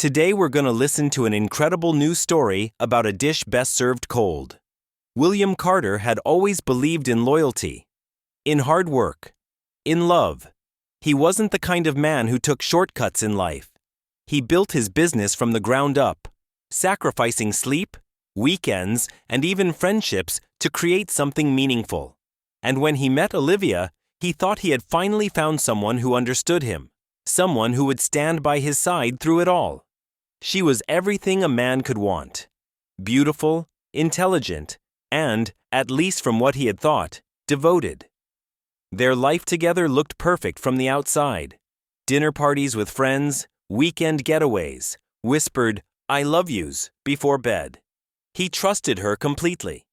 Today we're going to listen to an incredible new story about a dish best served cold. William Carter had always believed in loyalty, in hard work, in love. He wasn't the kind of man who took shortcuts in life. He built his business from the ground up, sacrificing sleep, weekends, and even friendships to create something meaningful. And when he met Olivia, he thought he had finally found someone who understood him, someone who would stand by his side through it all. She was everything a man could want. Beautiful, intelligent, and, at least from what he had thought, devoted. Their life together looked perfect from the outside. Dinner parties with friends, weekend getaways, whispered, "I love yous," before bed. He trusted her completely.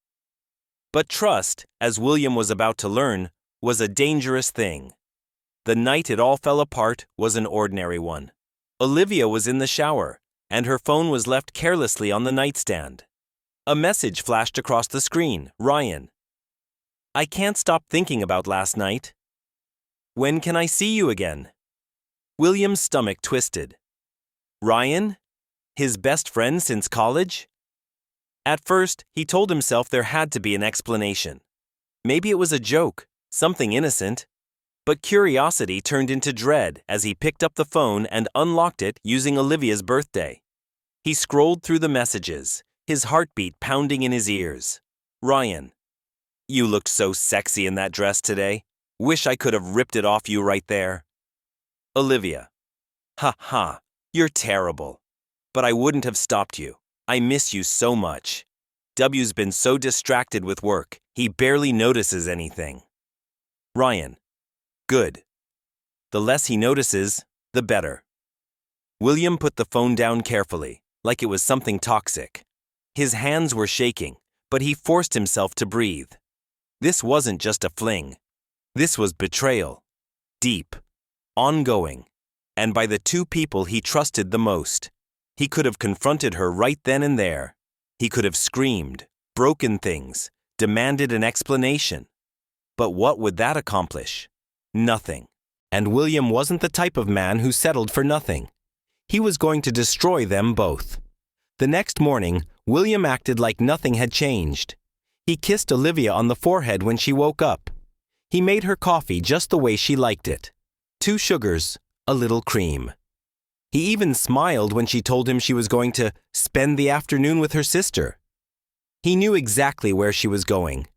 But trust, as William was about to learn, was a dangerous thing. The night it all fell apart was an ordinary one. Olivia was in the shower, and her phone was left carelessly on the nightstand. A message flashed across the screen. "Ryan, I can't stop thinking about last night. When can I see you again?" William's stomach twisted. Ryan? His best friend since college? At first, he told himself there had to be an explanation. Maybe it was a joke, something innocent. But curiosity turned into dread as he picked up the phone and unlocked it using Olivia's birthday. He scrolled through the messages, his heartbeat pounding in his ears. "Ryan, you looked so sexy in that dress today. Wish I could have ripped it off you right there." Olivia, "Ha ha, you're terrible. But I wouldn't have stopped you. I miss you so much. W's been so distracted with work, he barely notices anything." Ryan, "Good. The less he notices, the better." William put the phone down carefully, like it was something toxic. His hands were shaking, but he forced himself to breathe. This wasn't just a fling. This was betrayal. Deep, ongoing, and by the two people he trusted the most. He could have confronted her right then and there. He could have screamed, broken things, demanded an explanation. But what would that accomplish? Nothing. And William wasn't the type of man who settled for nothing. He was going to destroy them both. The next morning, William acted like nothing had changed. He kissed Olivia on the forehead when she woke up. He made her coffee just the way she liked it. 2 sugars, a little cream. He even smiled when she told him she was going to spend the afternoon with her sister. He knew exactly where she was going.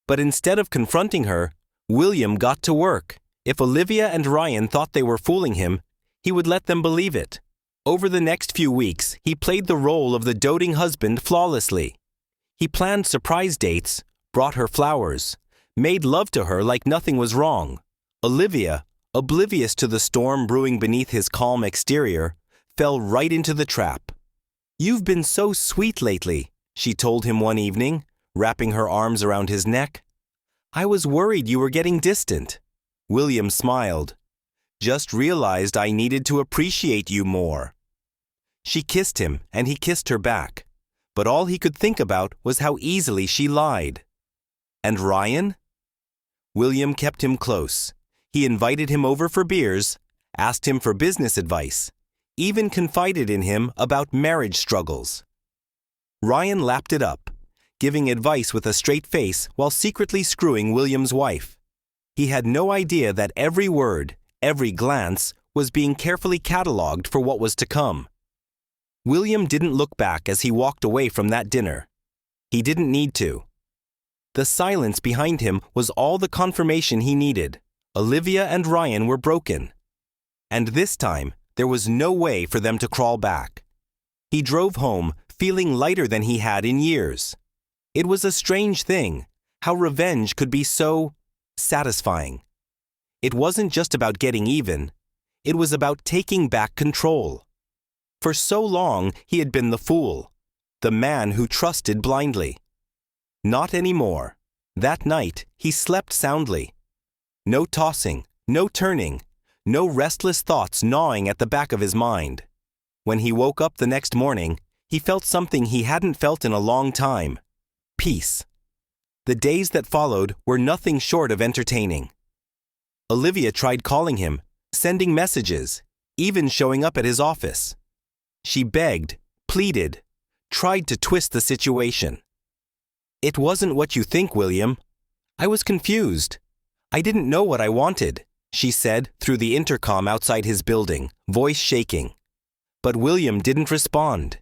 But instead of confronting her, William got to work. If Olivia and Ryan thought they were fooling him, he would let them believe it. Over the next few weeks, he played the role of the doting husband flawlessly. He planned surprise dates, brought her flowers, made love to her like nothing was wrong. Olivia, oblivious to the storm brewing beneath his calm exterior, fell right into the trap. "You've been so sweet lately," she told him one evening, wrapping her arms around his neck. "I was worried you were getting distant." William smiled. "Just realized I needed to appreciate you more." She kissed him, and he kissed her back. But all he could think about was how easily she lied. And Ryan? William kept him close. He invited him over for beers, asked him for business advice, even confided in him about marriage struggles. Ryan lapped it up, giving advice with a straight face while secretly screwing William's wife. He had no idea that every word, every glance, was being carefully catalogued for what was to come. William didn't look back as he walked away from that dinner. He didn't need to. The silence behind him was all the confirmation he needed. Olivia and Ryan were broken. And this time, there was no way for them to crawl back. He drove home, feeling lighter than he had in years. It was a strange thing, how revenge could be so satisfying. It wasn't just about getting even. It was about taking back control. For so long, he had been the fool, the man who trusted blindly. Not anymore. That night, he slept soundly. No tossing, no turning, no restless thoughts gnawing at the back of his mind. When he woke up the next morning, he felt something he hadn't felt in a long time. Peace. The days that followed were nothing short of entertaining. Olivia tried calling him, sending messages, even showing up at his office. She begged, pleaded, tried to twist the situation. "It wasn't what you think, William. I was confused. I didn't know what I wanted," she said through the intercom outside his building, voice shaking. But William didn't respond.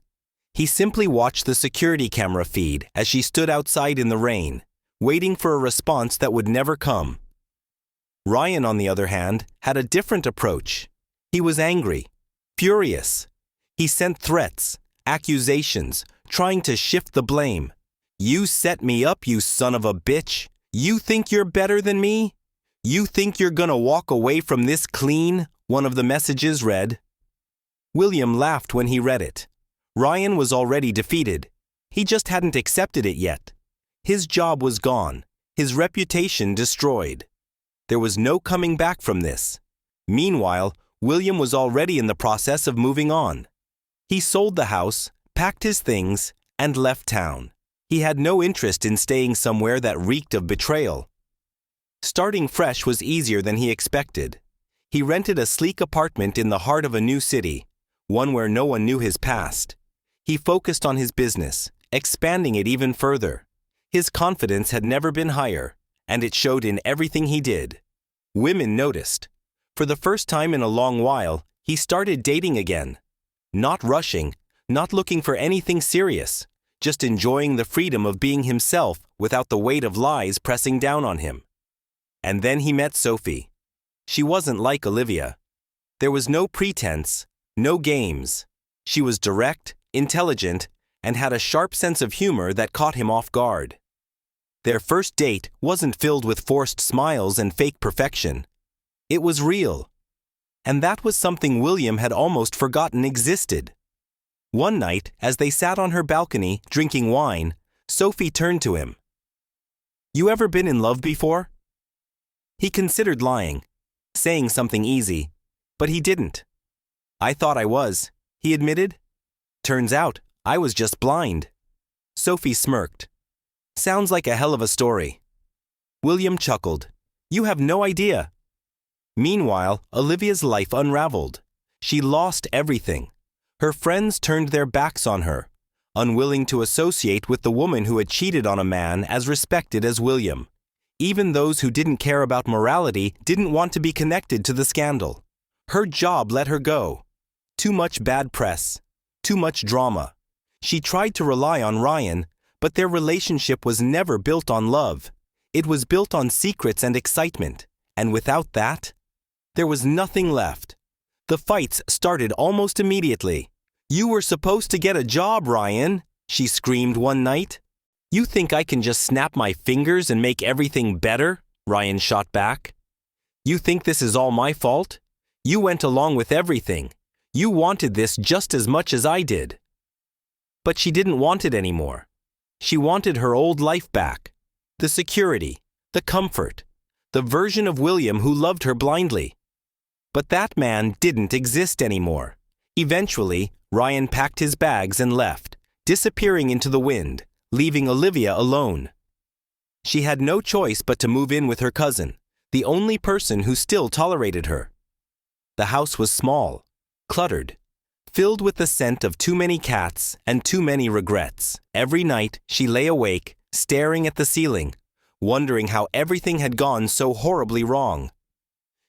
He simply watched the security camera feed as she stood outside in the rain, waiting for a response that would never come. Ryan, on the other hand, had a different approach. He was angry, furious. He sent threats, accusations, trying to shift the blame. "You set me up, you son of a bitch. You think you're better than me? You think you're gonna walk away from this clean?" one of the messages read. William laughed when he read it. Ryan was already defeated. He just hadn't accepted it yet. His job was gone, his reputation destroyed. There was no coming back from this. Meanwhile, William was already in the process of moving on. He sold the house, packed his things, and left town. He had no interest in staying somewhere that reeked of betrayal. Starting fresh was easier than he expected. He rented a sleek apartment in the heart of a new city, one where no one knew his past. He focused on his business, expanding it even further. His confidence had never been higher, and it showed in everything he did. Women noticed. For the first time in a long while, he started dating again. Not rushing, not looking for anything serious, just enjoying the freedom of being himself without the weight of lies pressing down on him. And then he met Sophie. She wasn't like Olivia. There was no pretense, no games. She was direct, intelligent, and had a sharp sense of humor that caught him off guard. Their first date wasn't filled with forced smiles and fake perfection. It was real. And that was something William had almost forgotten existed. One night, as they sat on her balcony drinking wine, Sophie turned to him. "You ever been in love before?" He considered lying, saying something easy, but he didn't. "I thought I was," he admitted. "Turns out, I was just blind." Sophie smirked. "Sounds like a hell of a story." William chuckled. "You have no idea." Meanwhile, Olivia's life unraveled. She lost everything. Her friends turned their backs on her, unwilling to associate with the woman who had cheated on a man as respected as William. Even those who didn't care about morality didn't want to be connected to the scandal. Her job let her go. Too much bad press. Too much drama. She tried to rely on Ryan, but their relationship was never built on love. It was built on secrets and excitement, and without that, there was nothing left. The fights started almost immediately. "You were supposed to get a job, Ryan," she screamed one night. "You think I can just snap my fingers and make everything better?" Ryan shot back. "You think this is all my fault? You went along with everything. You wanted this just as much as I did." But she didn't want it anymore. She wanted her old life back. The security, the comfort, the version of William who loved her blindly. But that man didn't exist anymore. Eventually, Ryan packed his bags and left, disappearing into the wind, leaving Olivia alone. She had no choice but to move in with her cousin, the only person who still tolerated her. The house was small, cluttered, filled with the scent of too many cats and too many regrets. Every night, she lay awake, staring at the ceiling, wondering how everything had gone so horribly wrong.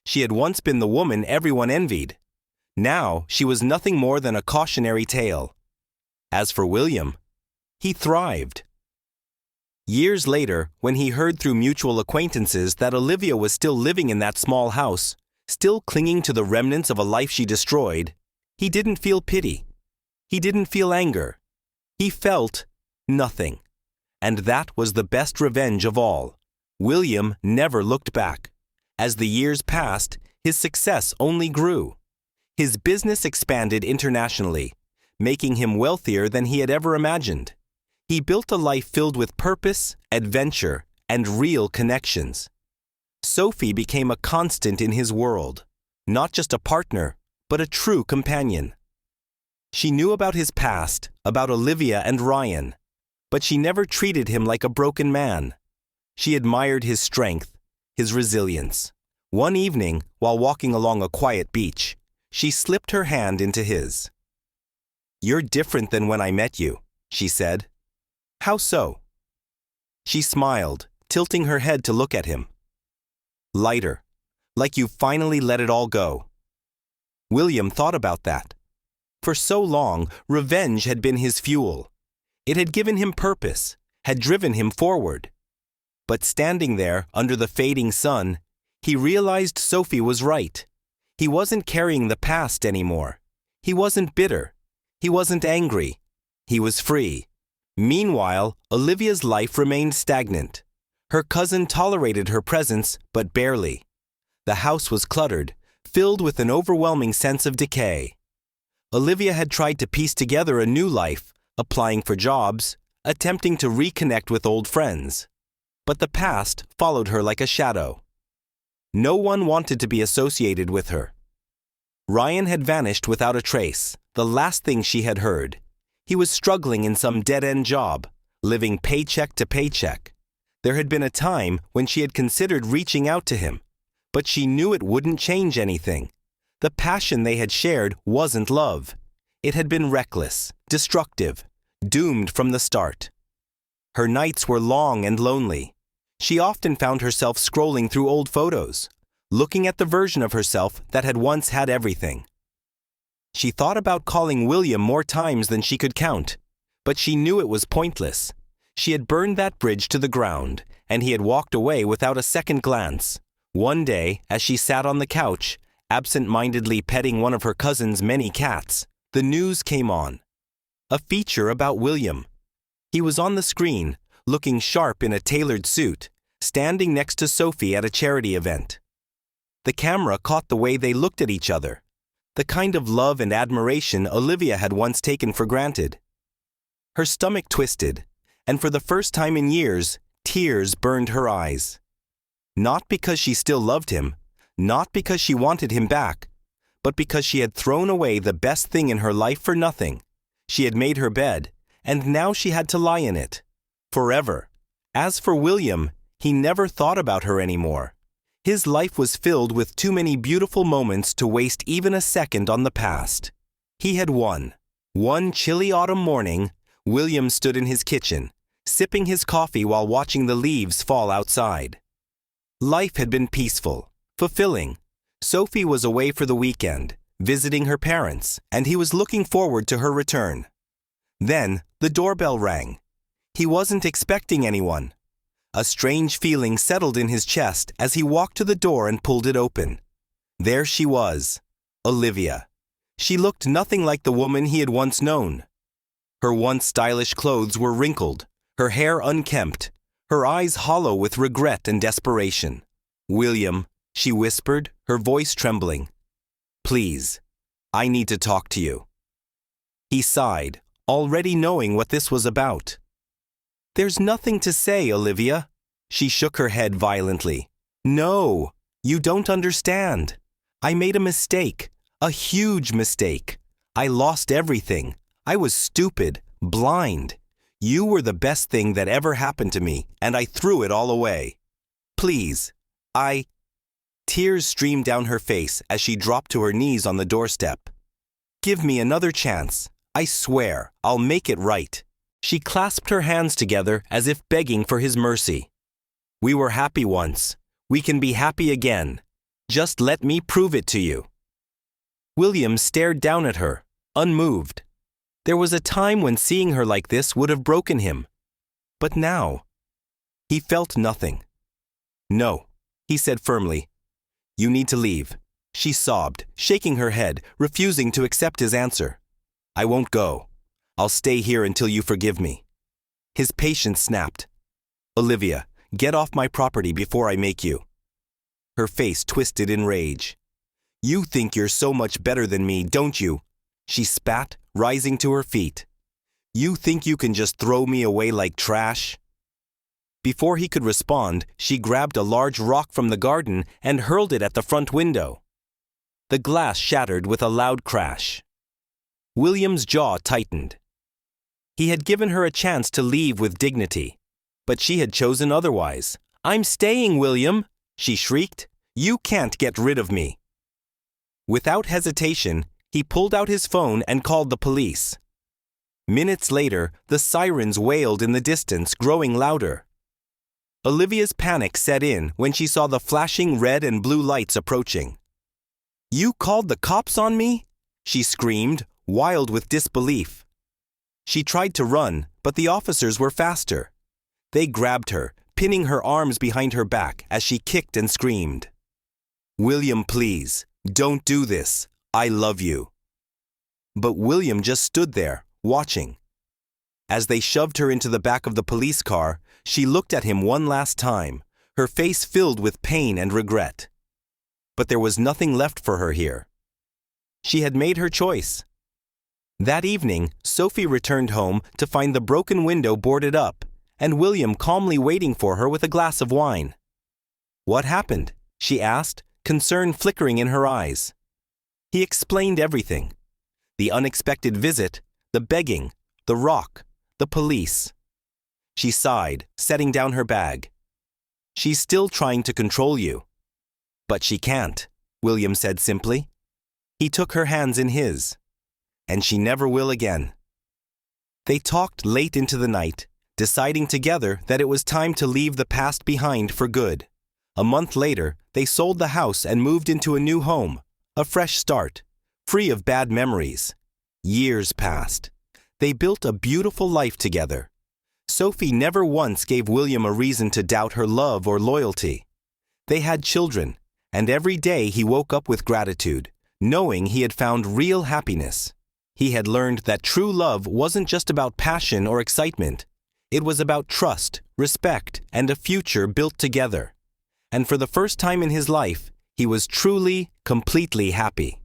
She had once been the woman everyone envied. Now, she was nothing more than a cautionary tale. As for William, he thrived. Years later, when he heard through mutual acquaintances that Olivia was still living in that small house, still clinging to the remnants of a life she destroyed, he didn't feel pity. He didn't feel anger. He felt nothing. And that was the best revenge of all. William never looked back. As the years passed, his success only grew. His business expanded internationally, making him wealthier than he had ever imagined. He built a life filled with purpose, adventure, and real connections. Sophie became a constant in his world, not just a partner, but a true companion. She knew about his past, about Olivia and Ryan, but she never treated him like a broken man. She admired his strength, his resilience. One evening, while walking along a quiet beach, she slipped her hand into his. "You're different than when I met you," she said. "How so?" She smiled, tilting her head to look at him. "Lighter, like you finally let it all go." William thought about that. For so long, revenge had been his fuel. It had given him purpose, had driven him forward. But standing there under the fading sun, he realized Sophie was right. He wasn't carrying the past anymore. He wasn't bitter. He wasn't angry. He was free. Meanwhile, Olivia's life remained stagnant. Her cousin tolerated her presence, but barely. The house was cluttered, filled with an overwhelming sense of decay. Olivia had tried to piece together a new life, applying for jobs, attempting to reconnect with old friends. But the past followed her like a shadow. No one wanted to be associated with her. Ryan had vanished without a trace, the last thing she had heard. He was struggling in some dead-end job, living paycheck to paycheck. There had been a time when she had considered reaching out to him, but she knew it wouldn't change anything. The passion they had shared wasn't love. It had been reckless, destructive, doomed from the start. Her nights were long and lonely. She often found herself scrolling through old photos, looking at the version of herself that had once had everything. She thought about calling William more times than she could count, but she knew it was pointless. She had burned that bridge to the ground, and he had walked away without a second glance. One day, as she sat on the couch, absent-mindedly petting one of her cousin's many cats, the news came on. A feature about William. He was on the screen, looking sharp in a tailored suit, standing next to Sophie at a charity event. The camera caught the way they looked at each other, the kind of love and admiration Olivia had once taken for granted. Her stomach twisted, and for the first time in years, tears burned her eyes. Not because she still loved him, not because she wanted him back, but because she had thrown away the best thing in her life for nothing. She had made her bed, and now she had to lie in it. Forever. As for William, he never thought about her anymore. His life was filled with too many beautiful moments to waste even a second on the past. He had won. One chilly autumn morning, William stood in his kitchen, sipping his coffee while watching the leaves fall outside. Life had been peaceful, fulfilling. Sophie was away for the weekend, visiting her parents, and he was looking forward to her return. Then, the doorbell rang. He wasn't expecting anyone. A strange feeling settled in his chest as he walked to the door and pulled it open. There she was, Olivia. She looked nothing like the woman he had once known. Her once stylish clothes were wrinkled, her hair unkempt, her eyes hollow with regret and desperation. "William," she whispered, her voice trembling. "Please, I need to talk to you." He sighed, already knowing what this was about. "There's nothing to say, Olivia." She shook her head violently. "No, you don't understand. I made a mistake, a huge mistake. I lost everything. I was stupid, blind. You were the best thing that ever happened to me, and I threw it all away. Please, Tears streamed down her face as she dropped to her knees on the doorstep. "Give me another chance. I swear, I'll make it right." She clasped her hands together as if begging for his mercy. "We were happy once. We can be happy again. Just let me prove it to you." William stared down at her, unmoved. There was a time when seeing her like this would have broken him. But now, he felt nothing. "No," he said firmly. "You need to leave." She sobbed, shaking her head, refusing to accept his answer. "I won't go. I'll stay here until you forgive me." His patience snapped. "Olivia, get off my property before I make you." Her face twisted in rage. "You think you're so much better than me, don't you?" She spat, rising to her feet. "You think you can just throw me away like trash?" Before he could respond, she grabbed a large rock from the garden and hurled it at the front window. The glass shattered with a loud crash. William's jaw tightened. He had given her a chance to leave with dignity, but she had chosen otherwise. "I'm staying, William," she shrieked. "You can't get rid of me." Without hesitation, he pulled out his phone and called the police. Minutes later, the sirens wailed in the distance, growing louder. Olivia's panic set in when she saw the flashing red and blue lights approaching. "You called the cops on me?" she screamed, wild with disbelief. She tried to run, but the officers were faster. They grabbed her, pinning her arms behind her back as she kicked and screamed. "William, please, don't do this. I love you." But William just stood there, watching. As they shoved her into the back of the police car, she looked at him one last time, her face filled with pain and regret. But there was nothing left for her here. She had made her choice. That evening, Sophie returned home to find the broken window boarded up, and William calmly waiting for her with a glass of wine. "What happened?" she asked, concern flickering in her eyes. He explained everything. The unexpected visit, the begging, the rock, the police. She sighed, setting down her bag. "She's still trying to control you." "But she can't," William said simply. He took her hands in his. "And she never will again." They talked late into the night, deciding together that it was time to leave the past behind for good. A month later, they sold the house and moved into a new home, a fresh start, free of bad memories. Years passed. They built a beautiful life together. Sophie never once gave William a reason to doubt her love or loyalty. They had children, and every day he woke up with gratitude, knowing he had found real happiness. He had learned that true love wasn't just about passion or excitement. It was about trust, respect, and a future built together. And for the first time in his life, he was truly, completely happy.